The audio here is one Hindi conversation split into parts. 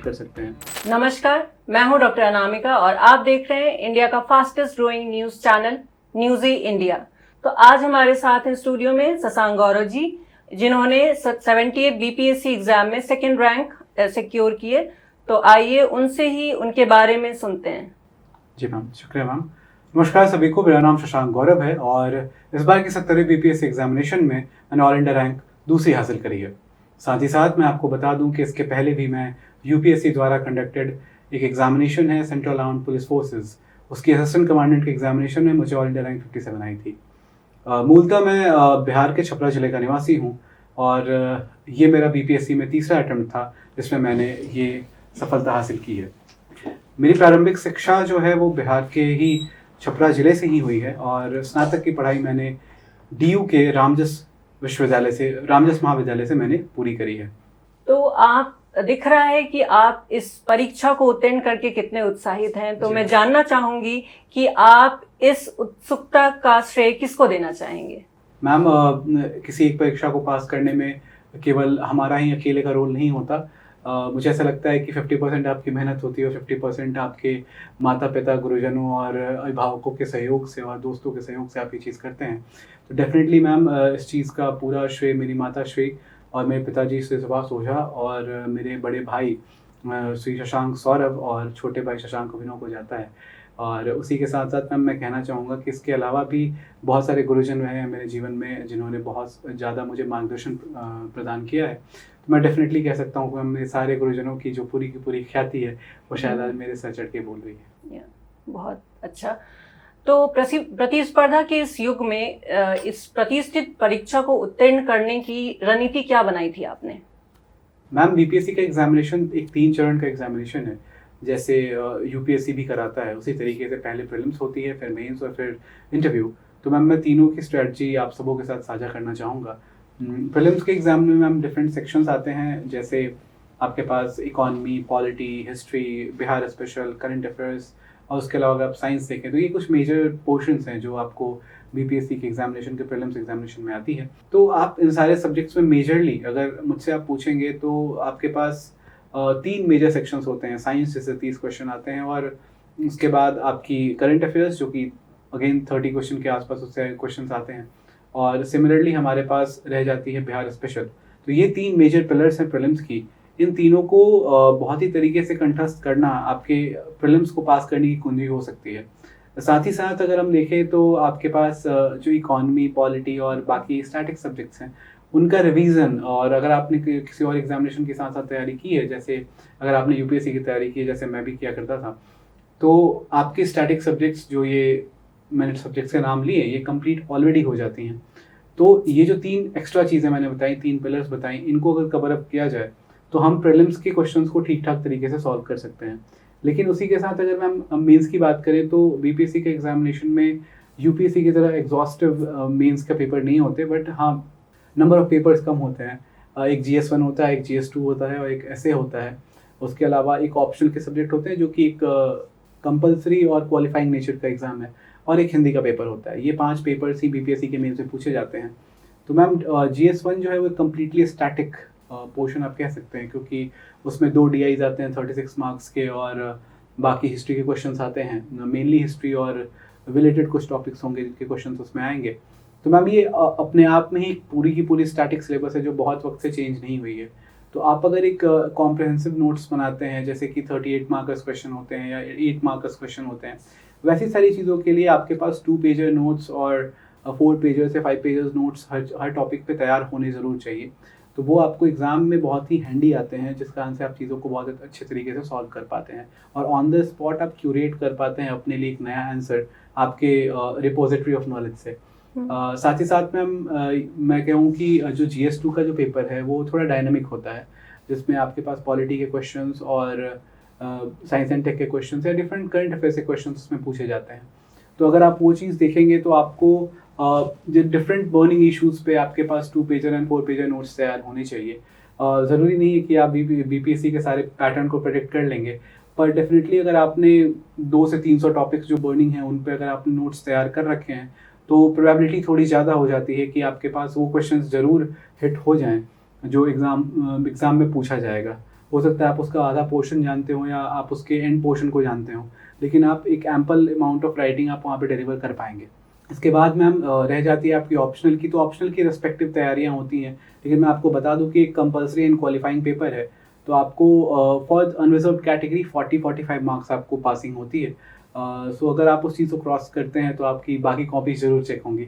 कर सकते हैं। नमस्कार, मैं हूं डॉक्टर अनामिका और आप देख रहे हैं इंडिया का fastest growing news channel newsy India. तो आज हमारे साथ हैं स्टूडियो में शशांक गौरव जी, जिन्होंने 78 बीपीएससी एग्जाम में सेकंड रैंक सिक्योर किए। तो आइए उनसे ही उनके बारे में सुनते हैं। जी मैम, शुक्रिया मैम। नमस्कार सभी को, मेरा नाम शशांक गौरव है और इस बार की 70वीं बीपीएससी एग्जामिनेशन में मैंने ऑल इंडिया रैंक दूसरी हासिल करी है। साथ ही साथ मैं आपको बता दूं कि इसके पहले भी मैं यूपीएससी द्वारा कंडक्टेड एक एग्जामिनेशन है सेंट्रल आर्म्ड पुलिस फोर्सेस, उसकी असिस्टेंट कमांडेंट के एग्जामिनेशन में मुझे ऑल इंडिया रैंक 57 आई थी। मूलतः मैं बिहार के छपरा जिले का निवासी हूँ और ये मेरा बीपीएससी में तीसरा अटेम्प्ट था जिसमें मैंने ये सफलता हासिल की है। मेरी प्रारंभिक शिक्षा जो है वो बिहार के ही छपरा जिले से ही हुई है और स्नातक की पढ़ाई मैंने डीयू के रामजस महाविद्यालय से मैंने पूरी करी है। तो आप दिख रहा है कि आप इस परीक्षा को उत्तीर्ण करके कितने उत्साहित हैं। तो मैं जानना चाहूंगी कि आप इस उत्सुकता का श्रेय किसको देना चाहेंगे? मैम, किसी एक परीक्षा को पास करने में केवल हमारा ही अकेले का रोल नहीं होता। मुझे ऐसा लगता है कि 50% आपकी मेहनत होती है और 50% आपके माता पिता, गुरुजनों और अभिभावकों के सहयोग से और दोस्तों के सहयोग से आप ये चीज़ करते हैं। तो डेफिनेटली मैम, इस चीज़ का पूरा श्रेय मेरी माता श्री और मेरे पिताजी श्री सुभाष ओझा और मेरे बड़े भाई श्री शशांक सौरभ और छोटे भाई शशांक अभिनव को जाता है। और उसी के साथ साथ मैम मैं कहना चाहूँगा कि इसके अलावा भी बहुत सारे गुरुजन रहे हैं मेरे जीवन में जिन्होंने बहुत ज़्यादा मुझे मार्गदर्शन प्रदान किया है। तो मैं डेफिनेटली कह सकता हूँ कि मेरे सारे गुरुजनों की जो पूरी की पूरी ख्याति है वो शायद आज मेरे सर चढ़ के बोल रही है। बहुत अच्छा। तो प्रतिस्पर्धा के इस युग में इस प्रतिष्ठित परीक्षा को उत्तीर्ण करने की रणनीति क्या बनाई थी आपने? मैम, बीपीएससी का एग्जामिनेशन एक 3 चरण का एग्जामिनेशन है। जैसे यूपीएससी भी कराता है उसी तरीके से पहले प्रीलिम्स होती है, फिर मेंस और फिर इंटरव्यू। तो मैम मैं तीनों की स्ट्रेटजी आप सबों के साथ साझा करना चाहूँगा। प्रीलिम्स के एग्जाम में मैम डिफरेंट सेक्शंस आते हैं, जैसे आपके पास economy, polity, history, Bihar special, current affairs और उसके अलावा अगर आप साइंस देखें तो ये कुछ मेजर पोर्शंस हैं जो आपको बीपीएससी के एग्जामिनेशन के प्रीलिम्स एग्जामिनेशन में आती है। तो आप इन सारे सब्जेक्ट्स में मेजरली अगर मुझसे आप पूछेंगे तो आपके पास 3 मेजर सेक्शंस होते हैं। साइंस जैसे 30 क्वेश्चन आते हैं और उसके बाद आपकी करंट अफेयर्स जो कि अगेन 30 क्वेश्चन के आसपास उससे क्वेश्चन आते हैं और सिमिलरली हमारे पास रह जाती है बिहार स्पेशल। तो ये 3 मेजर पिलर्स हैं प्रीलिम्स की। इन तीनों को बहुत ही तरीके से कंठस्थ करना आपके प्रीलिम्स को पास करने की कुंजी हो सकती है। साथ ही साथ अगर हम देखें तो आपके पास जो इकोनॉमी, पॉलिटी और बाकी स्टैटिक सब्जेक्ट्स हैं उनका रिवीजन, और अगर आपने किसी और एग्जामिनेशन के साथ साथ तैयारी की है, जैसे अगर आपने यूपीएससी की तैयारी की है जैसे मैं भी किया करता था, तो आपके स्टैटिक सब्जेक्ट्स जो ये मैंने सब्जेक्ट्स के नाम लिए ये कंप्लीट ऑलरेडी हो जाती हैं। तो ये जो 3 एक्स्ट्रा चीज़ें मैंने बताई, 3 पिलर्स बताई, इनको अगर कवर अप किया जाए तो हम प्रीलिम्स के क्वेश्चंस को ठीक ठाक तरीके से सॉल्व कर सकते हैं। लेकिन उसी के साथ अगर हम मेंस की बात करें तो बीपीएससी के एग्जामिनेशन में यूपीएससी की तरह एग्जॉस्टिव मेंस का पेपर नहीं होते, बट हाँ नंबर ऑफ पेपर्स कम होते हैं। एक GS1 होता है, एक GS2 होता है और एक ऐसे होता है। उसके अलावा एक ऑप्शनल के सब्जेक्ट होते हैं जो कि एक कंपलसरी और क्वालिफाइंग नेचर का एग्जाम है, और एक हिंदी का पेपर होता है। ये 5 पेपर्स ही बीपीएससी के मेंस में पूछे जाते हैं। तो मैम GS1 जो है वो कम्प्लीटली स्टैटिक पोर्शन आप कह सकते हैं, क्योंकि उसमें 2 DIs आते हैं 36 मार्क्स के और बाकी हिस्ट्री के क्वेश्चंस आते हैं। मेनली हिस्ट्री और रिलेटेड कुछ टॉपिक्स होंगे जिनके क्वेश्चंस उसमें आएंगे। तो मैम ये अपने आप में ही पूरी की पूरी स्टैटिक सिलेबस है जो बहुत वक्त से चेंज नहीं हुई है। तो आप अगर एक कॉम्प्रिहेंसिव नोट्स बनाते हैं जैसे कि 38 मार्कर्स क्वेश्चन होते हैं या 8 मार्कर्स क्वेश्चन होते हैं, वैसी सारी चीज़ों के लिए आपके पास 2 पेजर नोट्स और 4 पेजर से 5 पेजर्स नोट्स हर टॉपिक पे तैयार होने ज़रूर चाहिए। तो वो आपको एग्ज़ाम में बहुत ही हैंडी आते हैं, जिस कारण से आप चीज़ों को बहुत अच्छे तरीके से सॉल्व कर पाते हैं और ऑन द स्पॉट आप क्यूरेट कर पाते हैं अपने लिए एक नया आंसर आपके रिपोजिटरी ऑफ नॉलेज से। साथ ही साथ मैं कहूँ कि जो GS2 का जो पेपर है वो थोड़ा डायनामिक होता है, जिसमें आपके पास पॉलिटी के क्वेश्चंस और साइंस एंड टेक के क्वेश्चंस या डिफरेंट करंट अफेयर से क्वेश्चंस उसमें पूछे जाते हैं। तो अगर आप वो चीज़ देखेंगे तो आपको जो डिफरेंट बर्निंग इश्यूज़ पे आपके पास 2 पेजर एंड 4 पेजर नोट्स तैयार होने चाहिए। ज़रूरी नहीं है कि आप बीपीएससी के सारे पैटर्न को प्रेडिक्ट कर लेंगे, पर डेफिनेटली अगर आपने 200 से 300 टॉपिक्स जो बर्निंग हैं उन पे अगर आपने नोट्स तैयार कर रखे हैं तो प्रोबेबिलिटी थोड़ी ज़्यादा हो जाती है कि आपके पास वो क्वेश्चंस ज़रूर हिट हो जाएं जो एग्ज़ाम में पूछा जाएगा। हो सकता है आप उसका आधा पोर्शन जानते हो या आप उसके एंड पोर्शन को जानते हो, लेकिन आप एक एम्पल अमाउंट ऑफ राइटिंग आप वहाँ पे डिलीवर कर पाएंगे। इसके बाद मैम रह जाती है आपकी ऑप्शनल की, तो ऑप्शनल की रिस्पेक्टिव तैयारियाँ होती हैं, लेकिन मैं आपको बता दूं कि एक कंपल्सरी एंड क्वालिफाइंग पेपर है, तो आपको फॉर अनरिजर्व कैटेगरी 40-45 मार्क्स आपको पासिंग होती है। सो अगर आप उस चीज़ को क्रॉस करते हैं तो आपकी बाकी कॉपीज ज़रूर चेक होंगी।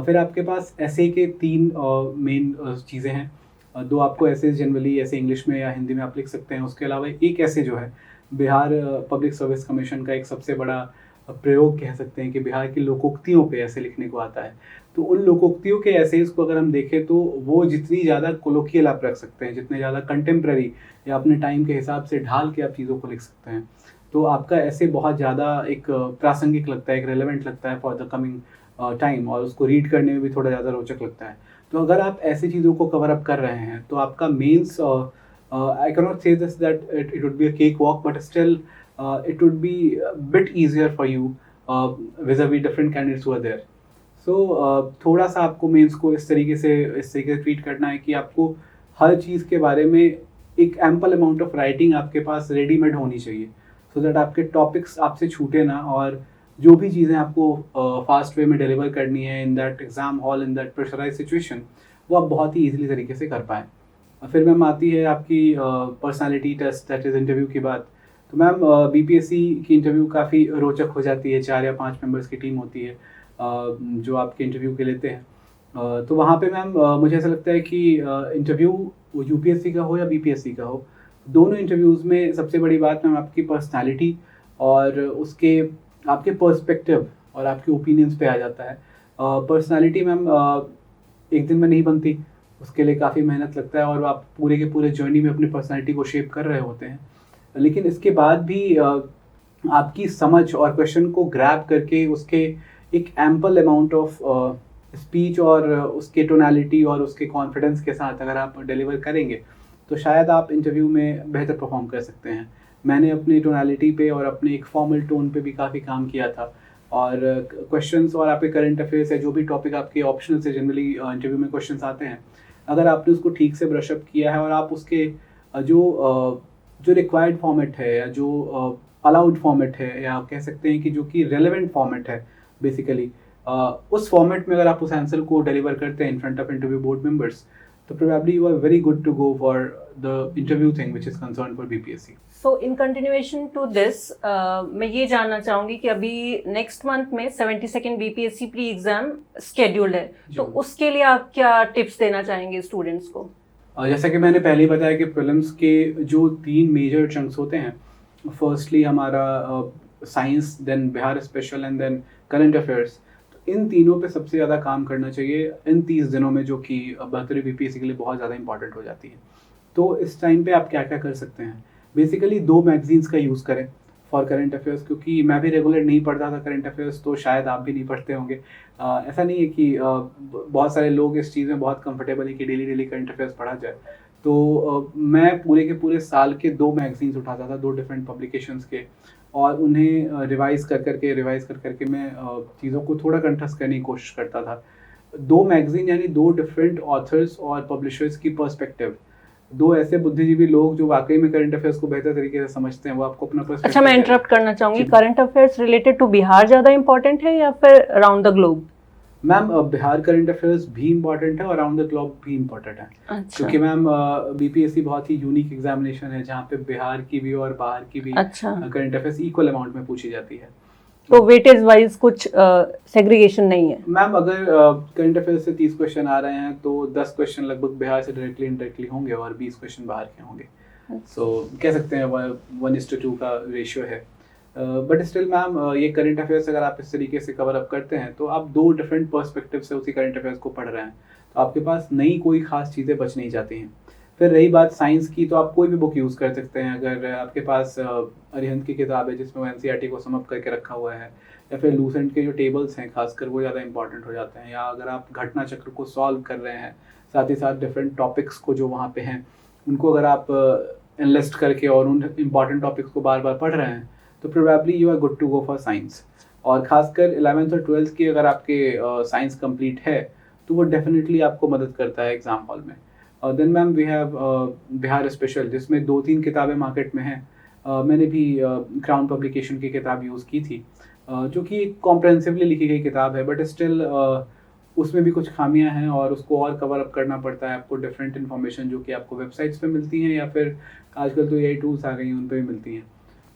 फिर आपके पास ऐसे के 3 मेन चीज़ें हैं। 2 आपको ऐसे जनरली ऐसे इंग्लिश में या हिंदी में आप लिख सकते हैं, उसके अलावा एक ऐसे जो है बिहार पब्लिक सर्विस कमीशन का एक सबसे बड़ा प्रयोग कह सकते हैं कि बिहार की लोकोक्तियों पे ऐसे लिखने को आता है। तो उन लोकोक्तियों के एसेज को अगर हम देखें तो वो जितनी ज़्यादा कोलोकियल आप रख सकते हैं, जितने ज़्यादा कंटेम्प्रेरी या अपने टाइम के हिसाब से ढाल के आप चीज़ों को लिख सकते हैं, तो आपका ऐसे बहुत ज़्यादा एक प्रासंगिक लगता है, एक रेलेवेंट लगता है फॉर द कमिंग टाइम, और उसको रीड करने में भी थोड़ा ज़्यादा रोचक लगता है। तो अगर आप ऐसी चीज़ों को कवर अप कर रहे हैं तो आपका मेंस, आई कैन नॉट से this that it would be a cake walk, but still it would be a bit easier for you vis-a-vis different candidates who are there. So थोड़ा सा आपको मेंस को इस तरीके से ट्रीट करना है कि आपको हर चीज़ के बारे में एक एम्पल अमाउंट ऑफ राइटिंग आपके पास रेडीमेड होनी चाहिए, सो दैट आपके टॉपिक्स आपसे छूटे ना, और जो भी चीज़ें आपको फास्ट वे में डिलीवर करनी है in that exam hall, in that pressurise situation, वो आप बहुत ही ईजिली तरीके से कर पाएँ। फिर मैम आती है आपकी personality test, that is interview की बात। तो मैम बीपीएससी की इंटरव्यू काफ़ी रोचक हो जाती है। 4 या 5 मेंबर्स की टीम होती है जो आपके इंटरव्यू के लेते हैं। तो वहाँ पे मैम मुझे ऐसा लगता है कि इंटरव्यू यूपीएससी का हो या बीपीएससी का हो, दोनों इंटरव्यूज़ में सबसे बड़ी बात मैम आपकी पर्सनालिटी और उसके आपके पर्सपेक्टिव और आपके ओपिनियंस पे आ जाता है। पर्सनालिटी मैम एक दिन में नहीं बनती, उसके लिए काफ़ी मेहनत लगता है और आप पूरे के पूरे जर्नी में अपनी पर्सनालिटी को शेप कर रहे होते हैं। लेकिन इसके बाद भी आपकी समझ और क्वेश्चन को ग्रैब करके उसके एक एम्पल अमाउंट ऑफ स्पीच और उसके टोनैलिटी और उसके कॉन्फिडेंस के साथ अगर आप डिलीवर करेंगे तो शायद आप इंटरव्यू में बेहतर परफॉर्म कर सकते हैं। मैंने अपनी टोनैलिटी पे और अपने एक फॉर्मल टोन पे भी काफ़ी काम किया था, और क्वेश्चंस और आपके करंट अफेयर्स है, जो भी टॉपिक आपके ऑप्शनल से जनरली इंटरव्यू में क्वेश्चंस आते हैं, अगर आपने उसको ठीक से ब्रशअप किया है और आप उसके जो रिक्वायर्ड फॉर्मेट है या जो अलाउड फॉर्मेट है, या कह सकते हैं कि जो कि रेलेवेंट फॉर्मेट है बेसिकली, उस फॉर्मेट में अगर आप उस आंसर को डिलीवर करते हैं in front of interview board members, तो probably you are very good to go for the interview thing which is concern for BPSC. So in continuation to this, मैं ये जानना चाहूंगी कि अभी नेक्स्ट मंथ में 72nd BPSC pre exam scheduled है, तो उसके लिए आप क्या टिप्स देना चाहेंगे स्टूडेंट्स को? जैसा कि मैंने पहले ही बताया कि प्रीलिम्स के जो 3 मेजर चंक्स होते हैं, फर्स्टली हमारा science, then Bihar special and then current affairs, तो इन तीनों पे सबसे ज़्यादा काम करना चाहिए इन 30 दिनों में, जो कि 72 बीपीएससी के लिए बहुत ज़्यादा इंपॉर्टेंट हो जाती है। तो इस टाइम पे आप क्या क्या कर सकते हैं? बेसिकली 2 मैगजीन्स का यूज़ करें फॉर करंट अफेयर्स, क्योंकि मैं भी रेगुलर नहीं पढ़ता था करंट अफेयर्स, तो शायद आप भी नहीं पढ़ते होंगे। ऐसा नहीं है कि बहुत सारे लोग इस चीज़ में बहुत कंफर्टेबल है कि डेली करंट अफेयर्स पढ़ा जाए। तो मैं पूरे के पूरे साल के 2 मैगजीन्स उठाता था, 2 डिफरेंट पब्लिकेशंस के, और उन्हें रिवाइज़ कर करके मैं चीज़ों को थोड़ा कंठस्थ करने की कोशिश करता था। 2 मैगजीन यानी 2 डिफरेंट ऑथर्स और पब्लिशर्स की पर्सपेक्टिव, 2 ऐसे बुद्धिजीवी लोग जो वाकई में करंट अफेयर्स को बेहतर तरीके से समझते हैं, वो आपको अपना पर्सपेक्टिव। अच्छा, मैं इंटरप्ट करना चाहूंगी, current affairs related to Bihar ज़्यादा इंपॉर्टेंट है या फिर around the globe? Ma'am Bihar current affairs भी इम्पॉर्टेंट है और अराउंड द ग्लोब भी इम्पॉर्टेंट है। अच्छा। क्योंकि मैम बीपीएससी बहुत ही यूनिक एग्जामिनेशन है जहाँ पे बिहार की भी और बाहर की भी करंट अफेयर्स इक्वल अमाउंट में पूछी जाती है। तो वेटेज वाइज कुछ सेग्रीगेशन नहीं है? मैम अगर करंट अफेयर्स से 30 क्वेश्चन आ रहे हैं तो 10 क्वेश्चन लगभग बिहार से डायरेक्टली इनडायरेक्टली होंगे और 20 क्वेश्चन बाहर के होंगे। सो कह सकते हैं 1:2 का रेशियो है। बट स्टिल मैम ये करंट अफेयर्स अगर आप इस तरीके से कवर अप करते हैं तो आप 2 डिफरेंट पर्सपेक्टिव से उसी करंट अफेयर्स को पढ़ रहे हैं, तो आपके पास नई कोई खास चीज़ें बच नहीं जाती हैं। फिर रही बात साइंस की, तो आप कोई भी बुक यूज़ कर सकते हैं। अगर आपके पास अरिहंत की किताब है जिसमें वो एनसीईआरटी को समअप करके रखा हुआ है, या फिर लूसेंट के जो टेबल्स हैं खासकर वो ज़्यादा इंपॉर्टेंट हो जाते हैं, या अगर आप घटना चक्र को सॉल्व कर रहे हैं, साथ ही साथ डिफरेंट टॉपिक्स को जो वहाँ पे हैं उनको अगर आप एनलिस्ट करके और उन इम्पॉर्टेंट टॉपिक्स को बार बार पढ़ रहे हैं, तो probably you are good to go for science. और खासकर 11th और 12th की अगर आपके साइंस कंप्लीट है तो वो डेफिनेटली आपको मदद करता है एग्जाम हॉल में। Then ma'am we have Bihar special, जिसमें 2-3 किताबें मार्केट में हैं। मैंने भी क्राउन पब्लिकेशन की किताब यूज़ की थी, जो कि कॉम्प्रहेंसिवली लिखी गई किताब है, बट स्टिल उसमें भी कुछ खामियां हैं और उसको और कवर अप करना पड़ता है आपको। डिफरेंट इन्फॉर्मेशन जो कि आपको वेबसाइट्स पे मिलती हैं या फिर आजकल तो एआई टूल्स आ गई हैं, उन पे भी मिलती हैं।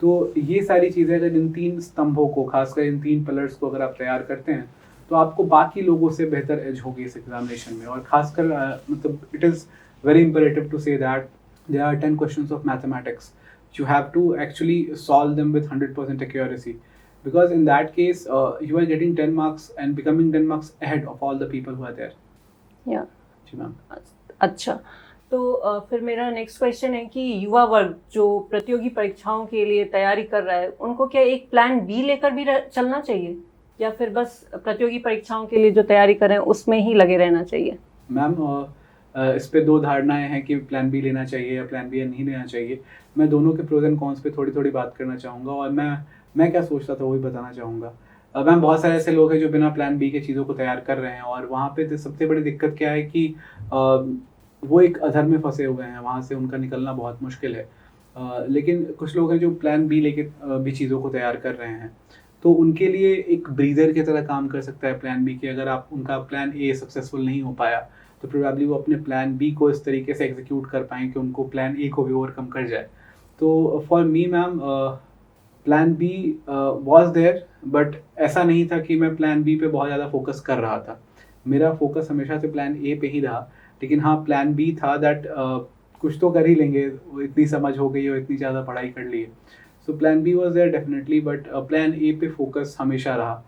तो ये सारी चीज़ें अगर इन 3 स्तंभों को, खासकर इन 3 पिलर्स को अगर आप तैयार करते हैं, तो आपको बाकी लोगों से बेहतर एज होगी इस एग्जामिनेशन में। और खासकर मतलब it is very imperative to say that there are 10 questions of mathematics, you have to actually solve them with 100% accuracy, because in that case you are getting 10 marks and becoming 10 marks ahead of all the people who are there. या जी मैम। अच्छा, तो फिर मेरा नेक्स्ट क्वेश्चन है कि युवा वर्ग जो प्रतियोगी परीक्षाओं के लिए तैयारी कर रहा है, उनको क्या एक प्लान बी लेकर भी चलना चाहिए, या फिर बस प्रतियोगी परीक्षाओं के लिए जो तैयारी कर रहे हैं उसमें ही लगे रहना चाहिए? मैम इस पे 2 धारणाएं हैं कि प्लान बी लेना चाहिए या प्लान बी नहीं लेना चाहिए। मैं दोनों के प्रोज एंड कॉन्स पे थोड़ी थोड़ी बात करना चाहूँगा, और मैं क्या सोचता था वही बताना चाहूँगा। मैम बहुत सारे ऐसे लोग हैं जो बिना प्लान बी के चीज़ों को तैयार कर रहे हैं, और वहाँ पे सबसे बड़ी दिक्कत क्या है कि वो एक अधर में फंसे हुए हैं, वहाँ से उनका निकलना बहुत मुश्किल है। लेकिन कुछ लोग हैं जो प्लान बी लेके भी चीज़ों को तैयार कर रहे हैं, तो उनके लिए एक ब्रीदर की तरह काम कर सकता है प्लान बी की। अगर आप उनका प्लान ए सक्सेसफुल नहीं हो पाया, तो प्रोबेबली वो अपने प्लान बी को इस तरीके से एग्जीक्यूट कर पाएँ कि उनको प्लान ए को भी ओवरकम कर जाए। तो for me ma'am plan B was there, but ऐसा नहीं था कि मैं प्लान बी पे बहुत ज़्यादा फोकस कर रहा था। मेरा फोकस हमेशा से प्लान ए पे ही रहा, लेकिन हाँ प्लान बी था दैट कुछ तो कर ही लेंगे, इतनी समझ हो गई और इतनी ज़्यादा पढ़ाई कर ली है। So plan B was there definitely, but plan A पे फोकस हमेशा रहा।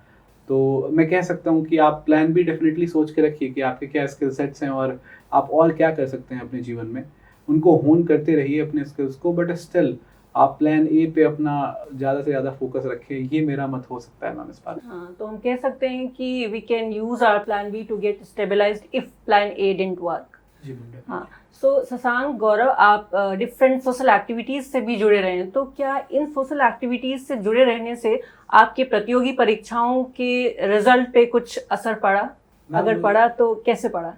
तो मैं कह सकता हूँ कि आप प्लान बी डेफिनेटली सोच के रखिए कि आपके क्या स्किल सेट्स हैं और आप और क्या कर सकते हैं अपने जीवन में। उनको होन करते रहिए अपने स्किल्स को, बट स्टिल आप प्लान ए पे अपना ज़्यादा से ज़्यादा फोकस रखें। ये मेरा मत हो सकता है मैम इस बारे में। हाँ, तो हम कह सकते हैं कि we can use our plan B to get stabilised if plan A didn't work. जी मैम। हाँ, सो शशांक, गौरव, आप डिफरेंट सोशल एक्टिविटीज से भी जुड़े रहे हैं, तो क्या इन सोशल एक्टिविटीज से जुड़े रहने से आपके प्रतियोगी परीक्षाओं के रिजल्ट पे कुछ असर पड़ा? अगर पड़ा तो कैसे पड़ा?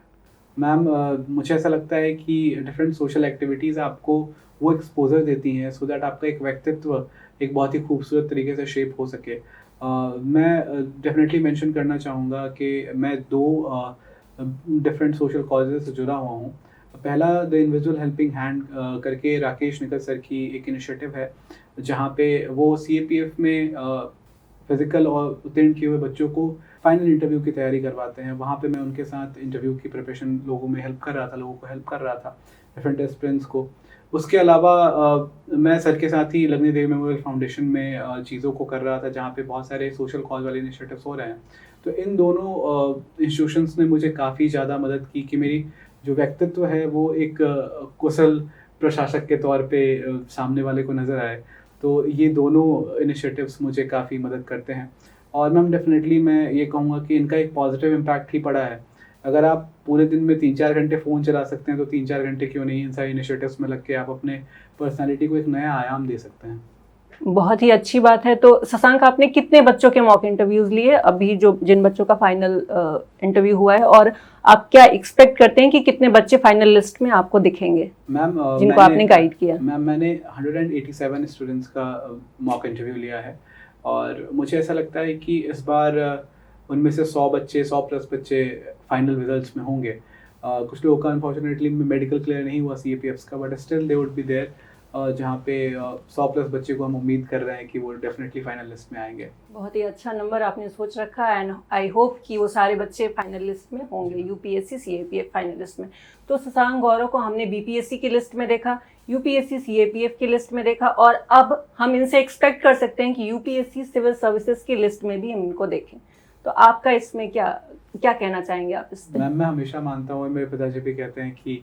मैम मुझे ऐसा लगता है कि डिफरेंट सोशल एक्टिविटीज़ आपको वो एक्सपोजर देती हैं सो दैट आपका एक व्यक्तित्व एक बहुत ही खूबसूरत तरीके से शेप हो सके। मैं डेफिनेटली मेंशन करना चाहूँगा कि मैं 2 डिफरेंट सोशल कॉजेज़ से जुड़ा हुआ हूँ। पहला द इंडिविजुअल हेल्पिंग हैंड करके राकेश निकल सर की एक इनिशिएटिव है, जहाँ पे वो सीएपीएफ में फिज़िकल और उत्तीर्ण किए हुए बच्चों को फाइनल इंटरव्यू की तैयारी करवाते हैं। वहाँ पे मैं उनके साथ इंटरव्यू की प्रिपरेशन लोगों को हेल्प कर रहा था डिफरेंट एस्पिरेंट्स को। उसके अलावा मैं सर के साथ ही लगनी देवी मेमोरियल फाउंडेशन में चीज़ों को कर रहा था, जहाँ पे बहुत सारे सोशल कॉज वाले इनिशिएटिव्स हो रहे हैं। तो इन दोनों इंस्टीट्यूशंस ने मुझे काफ़ी ज़्यादा मदद की कि मेरी जो व्यक्तित्व है वो एक कुशल प्रशासक के तौर पे सामने वाले को नज़र आए। तो ये दोनों इनिशिएटिव्स मुझे काफ़ी मदद करते हैं, और मैम डेफिनेटली मैं ये कहूँगा कि इनका एक पॉजिटिव इम्पैक्ट ही पड़ा है। अगर आप पूरे दिन में 3-4 घंटे फ़ोन चला सकते हैं, तो 3-4 घंटे क्यों नहीं इन सारे इनिशिएटिव्स में लग के आप अपने पर्सनैलिटी को एक नया आयाम दे सकते हैं। बहुत ही अच्छी बात है। तो शशांक, आपने कितने बच्चों के मॉक इंटरव्यूज लिए अभी, जो जिन बच्चों का फाइनल इंटरव्यू हुआ है, और आप क्या एक्सपेक्ट करते हैं कि कितने बच्चे फाइनल लिस्ट में आपको दिखेंगे मैम जिनको आपने गाइड किया? मैम मैंने 187 स्टूडेंट्स का मॉक इंटरव्यू लिया है, और मुझे ऐसा लगता है कि इस बार उनमें से 100 प्लस बच्चे फाइनल रिजल्ट्स में होंगे। कुछ लोगों का अनफॉर्चुनेटली मेडिकल क्लियर नहीं हुआ सीएपीएफ्स का, but still they would be there, जहाँ पे 100 प्लस बच्चे को हम उम्मीद कर रहे हैं कि वो डेफिनेटली फाइनल लिस्ट में आएंगे। बहुत ही अच्छा नंबर आपने सोच रखा है, एंड आई होप कि वो सारे बच्चे फाइनल लिस्ट में होंगे, यूपीएससी सीएपीएफ फाइनल लिस्ट में। तो शशांक गौरव को हमने बीपीएससी की लिस्ट में देखा, यूपीएससी सीएपीएफ की लिस्ट में देखा, और अब हम इनसे एक्सपेक्ट कर सकते हैं कि यूपीएससी सिविल सर्विसेज की लिस्ट में भी हम इनको देखें। तो आपका इसमें क्या कहना चाहेंगे आप इस पे? मैम मैं हमेशा मानता हूँ, मेरे पिताजी भी कहते हैं कि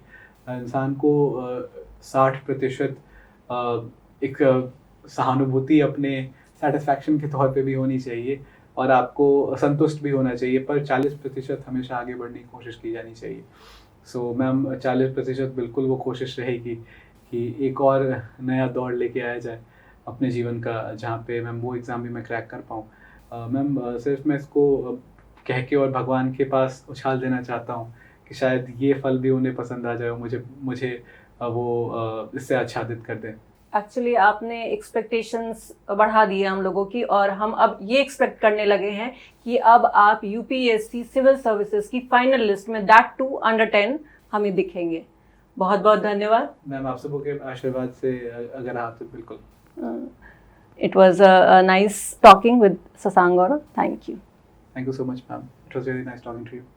इंसान को 60% एक सहानुभूति अपने सेटिस्फैक्शन के तौर पे भी होनी चाहिए, और आपको संतुष्ट भी होना चाहिए, पर 40% हमेशा आगे बढ़ने की कोशिश की जानी चाहिए। सो मैम 40% बिल्कुल वो कोशिश रहेगी कि एक और नया दौर लेके आया जाए अपने जीवन का, जहाँ पे मैम वो एग्ज़ाम भी मैं क्रैक कर पाऊँ। मैम सिर्फ मैं इसको कह के और भगवान के पास उछाल देना चाहता हूँ कि शायद ये फल भी उन्हें पसंद आ जाए, मुझे मुझे वो इससे आच्छादित कर दें। एक्चुअली आपने एक्सपेक्टेशंस बढ़ा दिए हम लोगों की, और हम अब ये एक्सपेक्ट करने लगे हैं कि अब आप यूपीएससी सिविल सर्विसेज की फाइनल लिस्ट में, दैट टू अंडर 10, हमें दिखेंगे। बहुत बहुत धन्यवाद मैम, आप सबों के आशीर्वाद से अगर आप तो बिल्कुल। It was a nice talking with Shashank Gaurav. Thank you. Thank you so much ma'am, it was very nice talking to you.